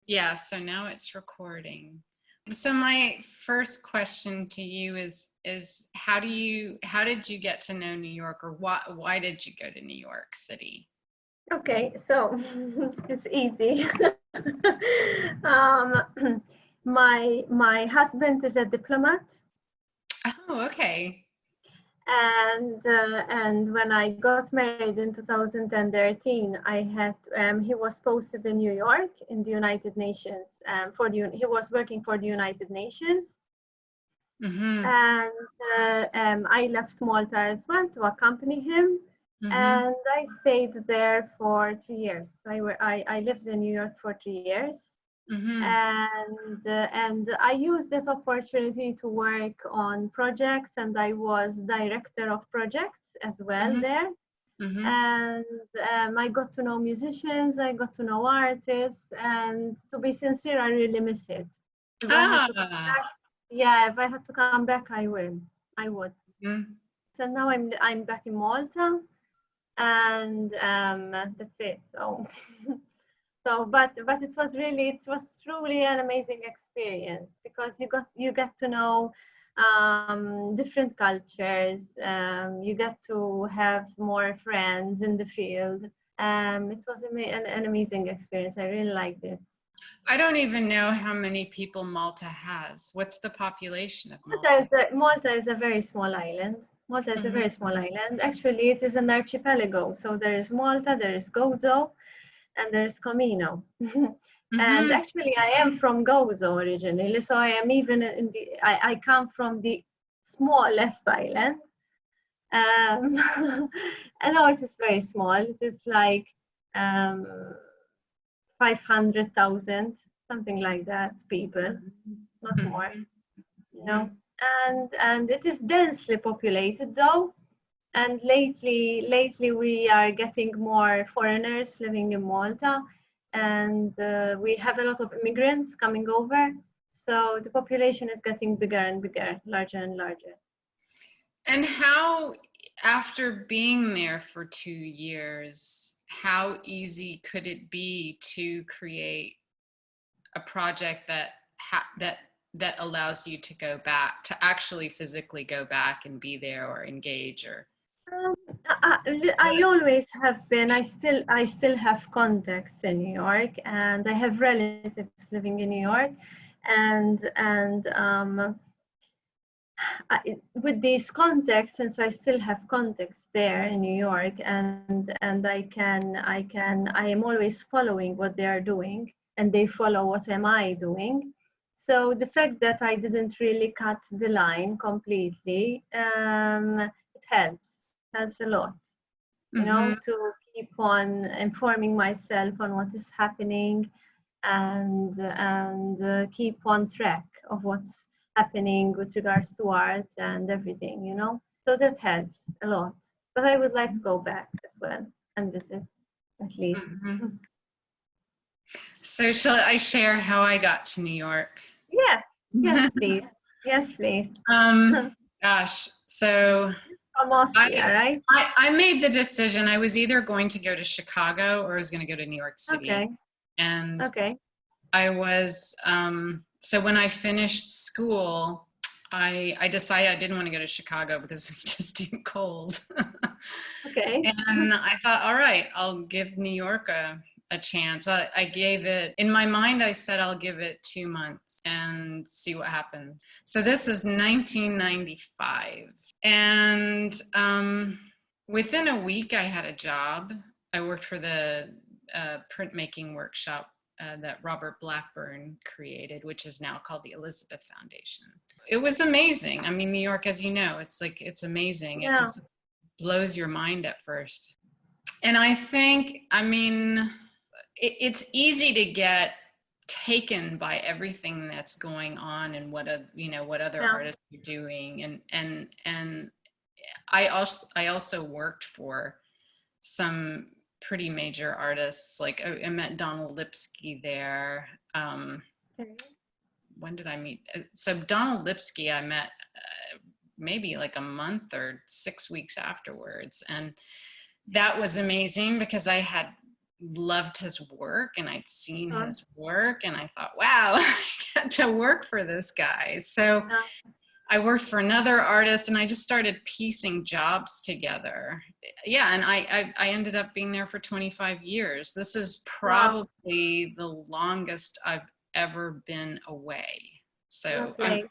Yeah, so now it's recording. So my first question to you is how did you get to know New York, or why did you go to New York City? Okay, so it's easy. um, my husband is a diplomat, Oh, okay. and when I got married in 2013, he was posted in New York in the United Nations. He was working for the United Nations, Mm-hmm. and I left Malta as well to accompany him. Mm-hmm. And I stayed there for 3 years. I lived in New York for 3 years, Mm-hmm. and I used that opportunity to work on projects, and I was director of projects as well Mm-hmm. there. Mm-hmm. And I got to know musicians, I got to know artists, and to be sincere, I really miss it. If I had to come Ah. back, yeah, if I had to come back, I would. Mm-hmm. So now I'm back in Malta, and that's it. So but it was truly an amazing experience, because you get to know different cultures. You get to have more friends in the field. It was an amazing experience. I really liked it. I don't even know how many people Malta has. What's the population of Malta? Malta is a very small island. Malta is a Mm-hmm. very small island. Actually, it is an archipelago. So there is Malta, there is Gozo, and there's Comino. And Mm-hmm. actually, I am from Gozo originally, so I am even in I come from the smallest island. I know it is very small. It is like um, 500,000, something like that, people, not more, you Mm-hmm. know. And it is densely populated though. And lately we are getting more foreigners living in Malta, and we have a lot of immigrants coming over. So the population is getting bigger and bigger, larger and larger. And how, after being there for 2 years, how easy could it be to create a project that allows you to go back, to actually physically go back and be there or engage or? Um, I always have been. I still have contacts in New York, and I have relatives living in New York, and with these contacts, since I still have contacts there in New York, and I am always following what they are doing, and they follow what am I doing. So the fact that I didn't really cut the line completely, it helps a lot, Mm-hmm. to keep on informing myself on what is happening, and keep on track of what's happening with regards to art and everything. So that helps a lot. But I would like to go back as well and visit at least. Mm-hmm. So shall I share how I got to New York? Yes, yes, please. Yes, please. um, From Gosh, so Austria, I, right? I made the decision. I was either going to go to Chicago or I was going to go to New York City. Okay, And okay. I was, so when I finished school, I decided I didn't want to go to Chicago because it was just too cold. Okay. And I thought, all right, I'll give New York a chance. I gave it, in my mind, I said I'll give it 2 months and see what happens. So this is 1995. And within a week, I had a job. I worked for the printmaking workshop that Robert Blackburn created, which is now called the Elizabeth Foundation. It was amazing. I mean, New York, as you know, it's amazing. It Yeah, just blows your mind at first. And I think, I mean, it's easy to get taken by everything that's going on and what other yeah. artists are doing, and I also worked for some pretty major artists. Like I met Donald Lipsky there. Okay. When did I meet? So Donald Lipsky I met maybe like a month or 6 weeks afterwards, and that was amazing because I had loved his work and I'd seen Uh, his work and I thought, wow, I get to work for this guy. So yeah. I worked for another artist and I just started piecing jobs together. Yeah, and I ended up being there for 25 years. This is Wow. probably the longest I've ever been away. So I'm Okay.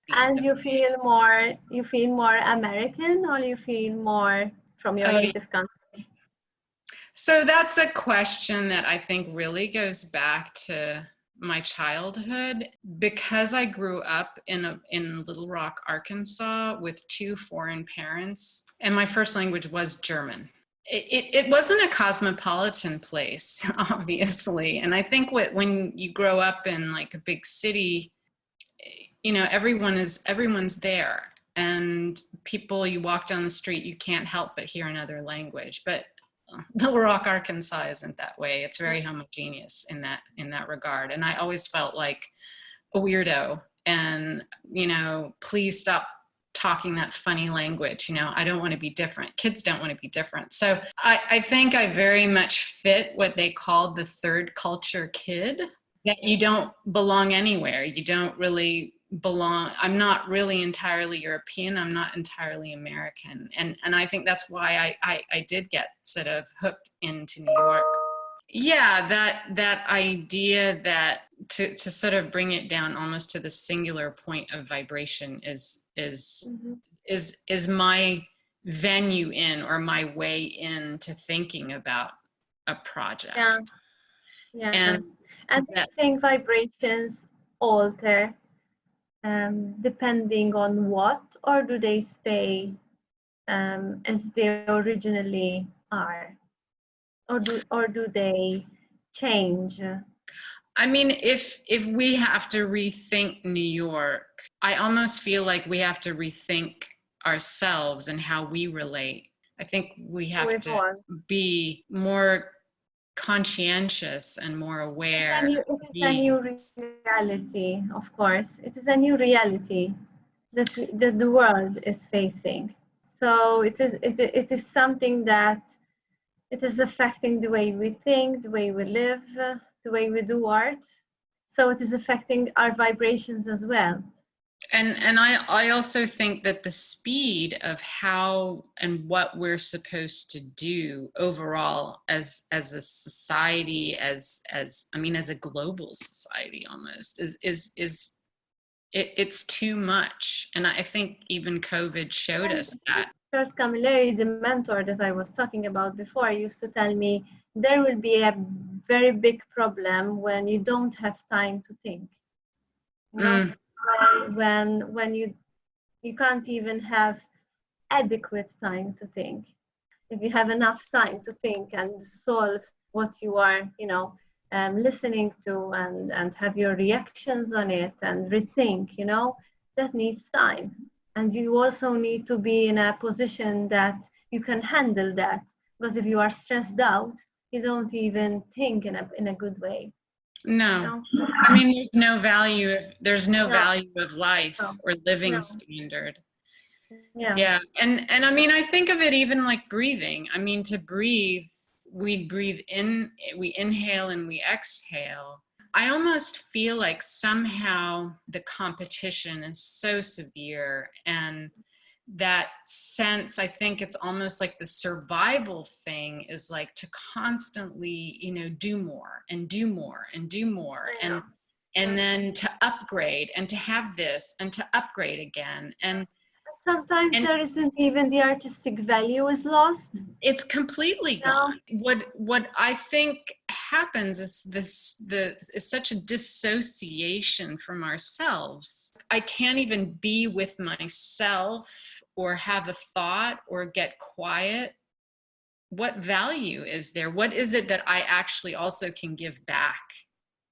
the end And of you feel more American, or you feel more from your oh, native country? so that's a question that I think really goes back to my childhood because I grew up in Little Rock, Arkansas with two foreign parents and my first language was German. It wasn't a cosmopolitan place, obviously. And I think when you grow up in like a big city, you know, everyone's there. And people, you walk down the street, you can't help but hear another language. But Little Rock, Arkansas isn't that way. It's very homogeneous in that regard. And I always felt like a weirdo. And, you know, please stop talking that funny language. You know, I don't want to be different. Kids don't want to be different. So I think I very much fit what they called the third culture kid, that you don't belong anywhere. You don't really belong. I'm not really entirely European. I'm not entirely American. And I think that's why I did get sort of hooked into New York. Yeah, that idea that to sort of bring it down almost to the singular point of vibration Mm-hmm. is my venue in, or my way into thinking about a project. Yeah, yeah. And And do you that, think vibrations alter depending on what, or do they stay as they originally are, or do they change? I mean, if we have to rethink New York, I almost feel like we have to rethink ourselves and how we relate. I think we have With to one. be more conscientious and more aware It of is a being. new reality, of course. It is a new reality that the world is facing. So it is something that it is affecting the way we think, the way we live, the way we do art. So it is affecting our vibrations as well. And I also think that the speed of how and what we're supposed to do overall as a society, as I mean, as a global society almost, it's too much. And I think even COVID showed us that. First, Camilleri, the mentor that I was talking about before, used to tell me there will be a very big problem when you don't have time to think. You know, when you can't even have adequate time to think. If you have enough time to think and solve what you are, listening to, and have your reactions on it and rethink, that needs time. And you also need to be in a position that you can handle that. Because if you are stressed out, you don't even think in a good way. No, You know? I mean, there's no No, value of life no, or living no. standard. Yeah. Yeah, and I mean, I think of it even like breathing. I mean, to breathe, we breathe in, we inhale and we exhale. I almost feel like somehow the competition is so severe, and that sense, I think it's almost like the survival thing is like to constantly, you know, do more and do more and do more, Yeah. and then to upgrade and to have this and to upgrade again. Sometimes And there isn't even the artistic value is lost. it's completely No. gone. What I think happens is is such a dissociation from ourselves. I can't even be with myself or have a thought or get quiet. What value is there? What is it that I actually also can give back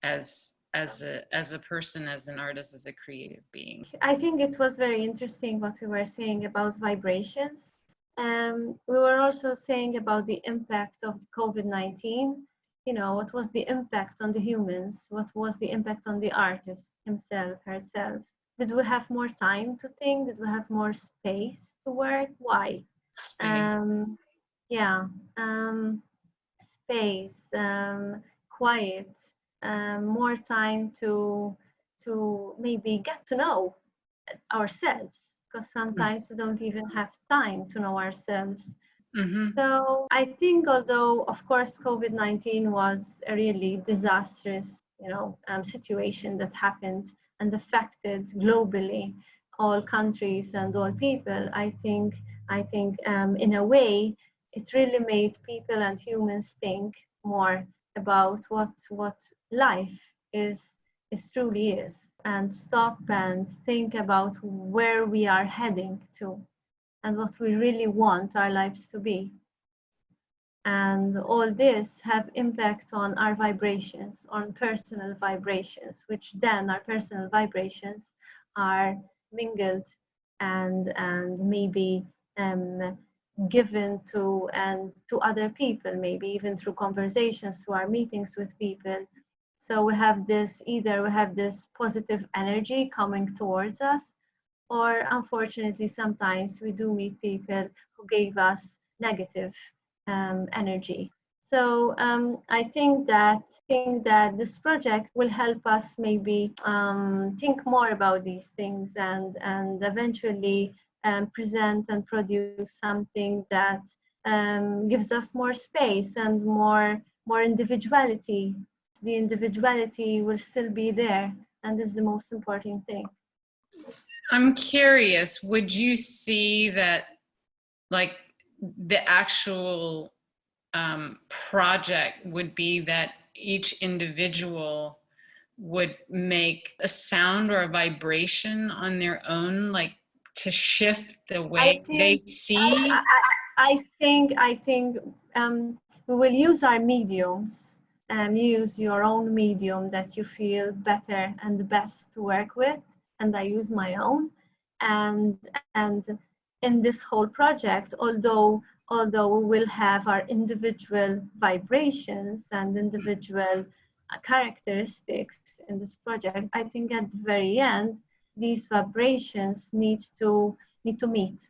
as a person, as an artist, as a creative being? I think it was very interesting what we were saying about vibrations. We were also saying about the impact of COVID-19. What was the impact on the humans? What was the impact on the artist himself, herself? Did we have more time to think? Did we have more space to work? Why? Space. Yeah. space, quiet, more time to maybe get to know ourselves, because sometimes we don't even have time to know ourselves. Mm-hmm. So I think, although of course COVID-19 was a really disastrous, situation that happened and affected globally all countries and all people, I think in a way it really made people and humans think more about what life is truly is, and stop and think about where we are heading to and what we really want our lives to be. And all this have impact on our vibrations, on personal vibrations, which then our personal vibrations are mingled and maybe given to other people, maybe even through conversations, through our meetings with people. So we have this positive energy coming towards us, or unfortunately sometimes we do meet people who gave us negative energy. So I think that this project will help us maybe think more about these things and eventually present and produce something that gives us more space and more individuality. The individuality will still be there, and this is the most important thing. I'm curious, would you see that, like, the actual project would be that each individual would make a sound or a vibration on their own, like to shift the way they see? I think we will use our mediums. Use your own medium that you feel better and the best to work with, and I use my own. And in this whole project, although we will have our individual vibrations and individual characteristics in this project, I think at the very end these vibrations need to meet.